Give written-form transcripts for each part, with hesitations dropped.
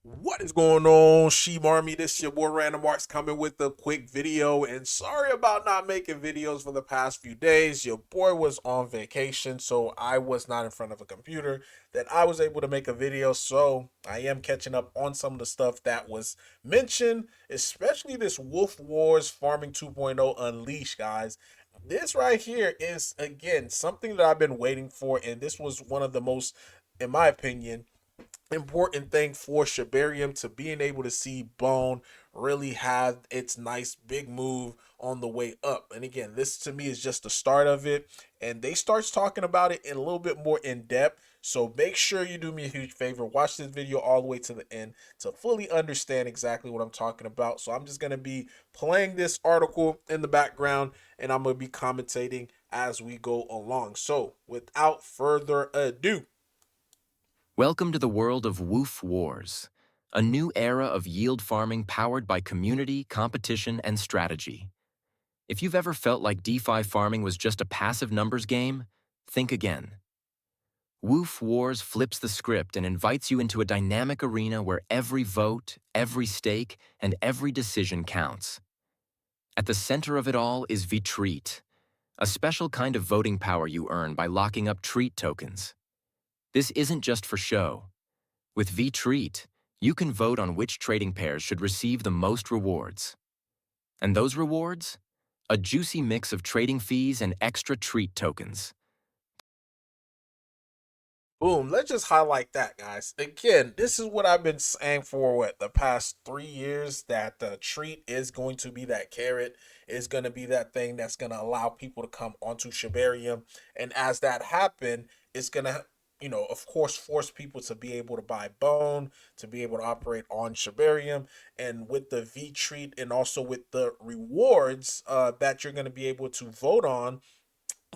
What is going on, Sheep Army? This your boy Random Arts coming with a quick video. And sorry about not making videos for the past few days. Your boy was on vacation, so I was not in front of a computer that I was able to make a video. So I am catching up on some of the stuff that was mentioned, especially this Wolf Wars Farming 2.0 Unleashed, guys. This right here is, again, something that I've been waiting for, and this was one of the most, in my opinion, important thing for Shibarium to being able to see Bone really have its nice big move on the way up. And again, this to me is just the start of it. And they starts talking about it in a little bit more in depth. So make sure you do me a huge favor. Watch this video all the way to the end to fully understand exactly what I'm talking about. So I'm just going to be playing this article in the background and I'm going to be commentating as we go along. So without further ado, Welcome to the world of Woof Wars, a new era of yield farming powered by community, competition, and strategy. If you've ever felt like DeFi farming was just a passive numbers game, think again. Woof Wars flips the script and invites you into a dynamic arena where every vote, every stake, and every decision counts. At the center of it all is V-Treat, a special kind of voting power you earn by locking up treat tokens. This isn't just for show. With V-Treat, you can vote on which trading pairs should receive the most rewards. And those rewards? A juicy mix of trading fees and extra treat tokens. boom, let's just highlight that, guys. Again, this is what I've been saying for what the past 3 years, that the treat is going to be that carrot, is going to be that thing that's going to allow people to come onto Shibarium. And as that happen, it's going to, of course, force people to be able to buy Bone, to be able to operate on Shibarium. And with the V treat and also with the rewards that you're going to be able to vote on,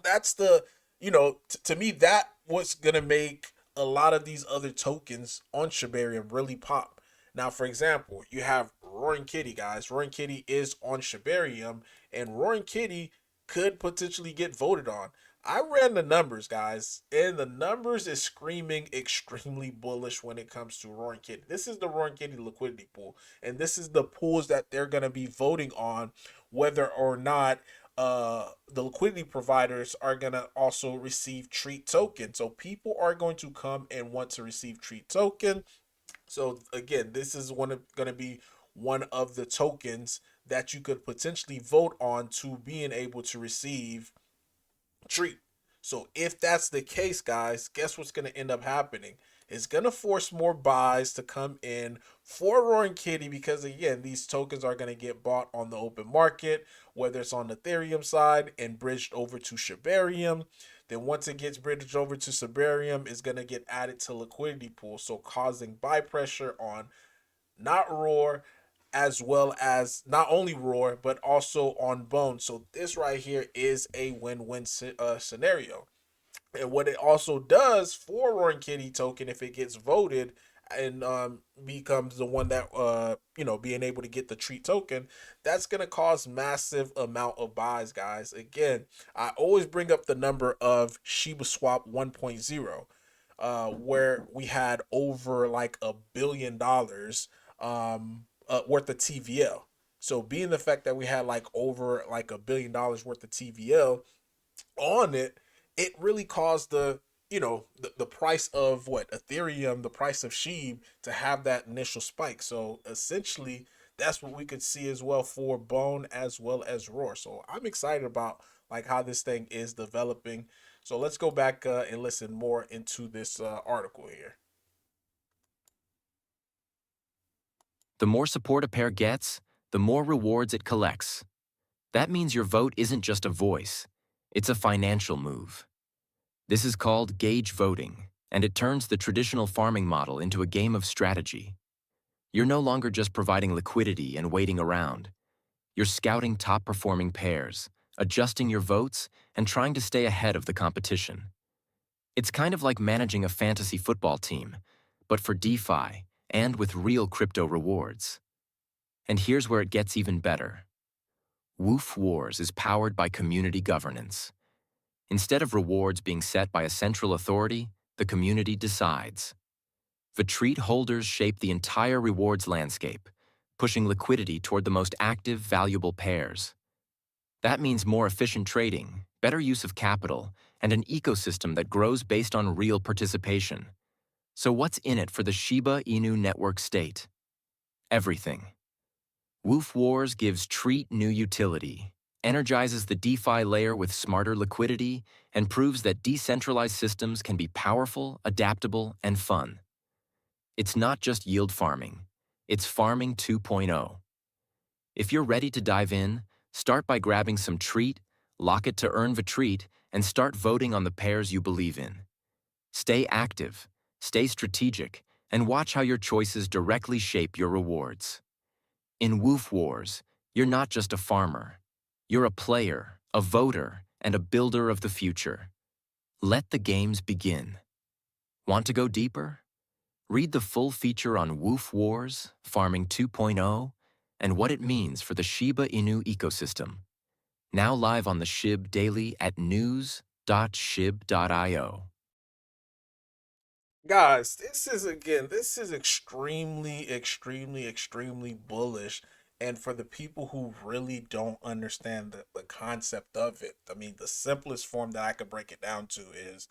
that's the to me that what's gonna make a lot of these other tokens on Shibarium really pop. Now, for example, you have Roaring Kitty, guys. Roaring Kitty is on Shibarium, and Roaring Kitty could potentially get voted on. I ran the numbers, guys, and the numbers is screaming extremely bullish when it comes to Roaring Kitty. This is the Roaring Kitty liquidity pool, and this is the pools that they're going to be voting on, whether or not the liquidity providers are going to also receive treat token. So people are going to come and want to receive treat token. So again, this is going to be one of the tokens that you could potentially vote on to being able to receive treat. So if that's the case, guys, guess what's going to end up happening? It's going to force more buys to come in for Roaring Kitty because, again, these tokens are going to get bought on the open market, whether it's on the Ethereum side and bridged over to Shibarium. Then once it gets bridged over to Shibarium, it's going to get added to liquidity pool, so causing buy pressure on not Roar, as well as not only Roar, but also on Bone. So this right here is a win-win scenario. And what it also does for Roaring Kitty token, if it gets voted and becomes the one that being able to get the treat token, that's gonna cause massive amount of buys, guys. Again, I always bring up the number of Shiba Swap 1.0, where we had over like $1 billion worth of TVL. So being the fact that we had like over like $1 billion worth of TVL on it, it really caused the price of what Ethereum, the price of Shib, to have that initial spike. So essentially, that's what we could see as well for Bone as well as Roar. So I'm excited about like how this thing is developing. So let's go back and listen more into this article here. The more support a pair gets, the more rewards it collects. That means your vote isn't just a voice, it's a financial move. This is called gauge voting, and it turns the traditional farming model into a game of strategy. You're no longer just providing liquidity and waiting around. You're scouting top-performing pairs, adjusting your votes, and trying to stay ahead of the competition. It's kind of like managing a fantasy football team, but for DeFi and with real crypto rewards. And here's where it gets even better. Woof Wars is powered by community governance. Instead of rewards being set by a central authority, the community decides. Vitreat holders shape the entire rewards landscape, pushing liquidity toward the most active, valuable pairs. That means more efficient trading, better use of capital, and an ecosystem that grows based on real participation. So what's in it for the Shiba Inu network state? Everything. Woof Wars gives Treat new utility, energizes the DeFi layer with smarter liquidity, and proves that decentralized systems can be powerful, adaptable, and fun. It's not just yield farming. It's farming 2.0. If you're ready to dive in, start by grabbing some Treat, lock it to earn Vitreat, and start voting on the pairs you believe in. Stay active, stay strategic, and watch how your choices directly shape your rewards. In Woof Wars, you're not just a farmer. You're a player, a voter, and a builder of the future. Let the games begin. Want to go deeper? Read the full feature on Woof Wars, Farming 2.0, and what it means for the Shiba Inu ecosystem. Now live on the SHIB Daily at news.shib.io. Guys, this is extremely bullish. And for the people who really don't understand the concept of it, I mean, the simplest form that I could break it down to is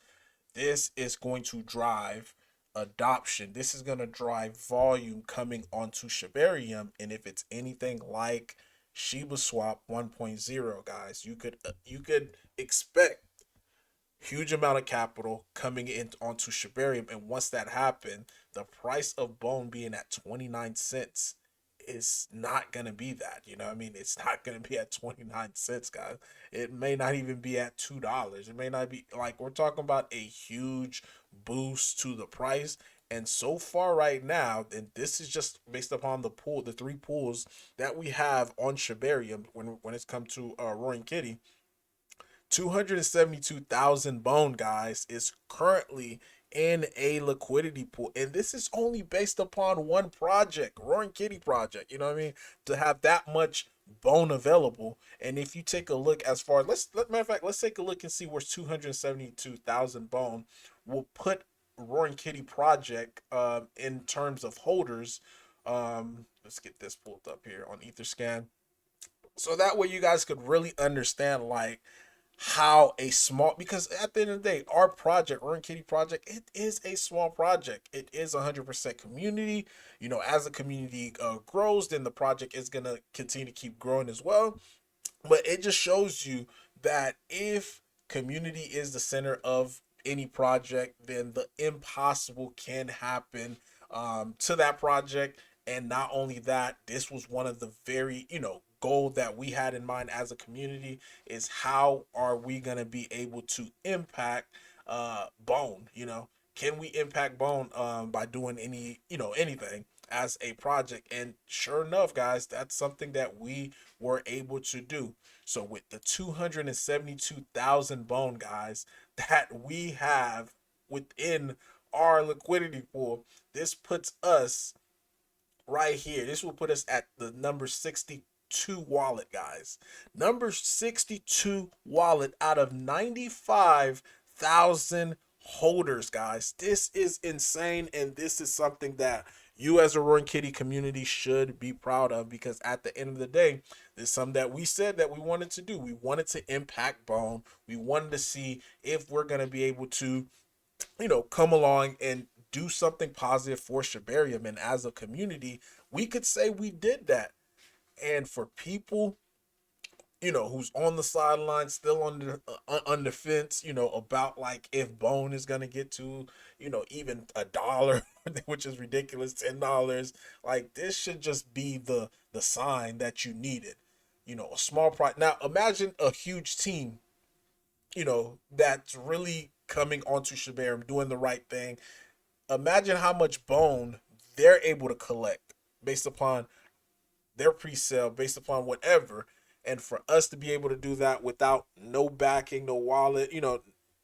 this is going to drive adoption. This is going to drive volume coming onto Shibarium. And if it's anything like Shiba Swap 1.0, guys, you could expect huge amount of capital coming in onto Shibarium, and once that happened, the price of bone being at 29 cents is not gonna be that. You know what I mean? It's not gonna be at 29 cents, guys. It may not even be at $2. It may not be, like, we're talking about a huge boost to the price. And so far right now, and this is just based upon the three pools that we have on Shibarium when it's come to Roaring Kitty, 272,000 bone, guys, is currently in a liquidity pool. And this is only based upon one project, Roaring Kitty project. You know what I mean? To have that much bone available. And if you take a look as far, matter of fact, let's take a look and see where 272,000 bone will put Roaring Kitty project in terms of holders. Let's get this pulled up here on Etherscan. So that way you guys could really understand, like, how a small, because at the end of the day, our project, Run Kitty project, it is a small project. It is 100% community. You know, as the community grows, then the project is gonna continue to keep growing as well. But it just shows you that if community is the center of any project, then the impossible can happen to that project. And not only that, this was one of the very, goal that we had in mind as a community, is how are we going to be able to impact bone. Can we impact bone by doing anything as a project? And sure enough, guys, that's something that we were able to do. So with the 272,000 bone, guys, that we have within our liquidity pool, this puts us right here. This will put us at the number 62 wallet, guys. Number 62 wallet out of 95,000 holders, guys. This is insane, and this is something that you as a Roaring Kitty community should be proud of, because at the end of the day, this is something that we said that we wanted to do. We wanted to impact Bone. We wanted to see if we're going to be able to, come along and do something positive for Shibarium. And as a community, we could say we did that. And for people, who's on the sideline, still on the fence, about, like, if Bone is gonna get to, even $1, which is ridiculous, $10. Like, this should just be the sign that you needed. A small price. Now imagine a huge team, that's really coming onto Shibarium, doing the right thing. Imagine how much bone they're able to collect based upon their pre-sale, based upon whatever. And for us to be able to do that without no backing, no wallet,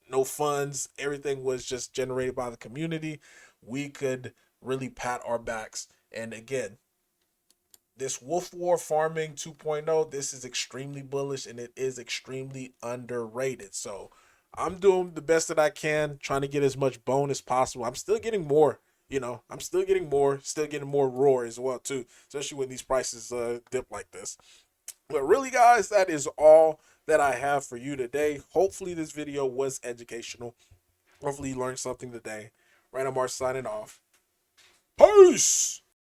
no funds, everything was just generated by the community, we could really pat our backs. And again, this Wolf War Farming 2.0, this is extremely bullish, and it is extremely underrated. So I'm doing the best that I can, trying to get as much bone as possible. I'm still getting more. you know, I'm still getting more roar as well too, especially when these prices dip like this. But really, guys, that is all that I have for you today. Hopefully, this video was educational. Hopefully, you learned something today. Random Art signing off. Peace.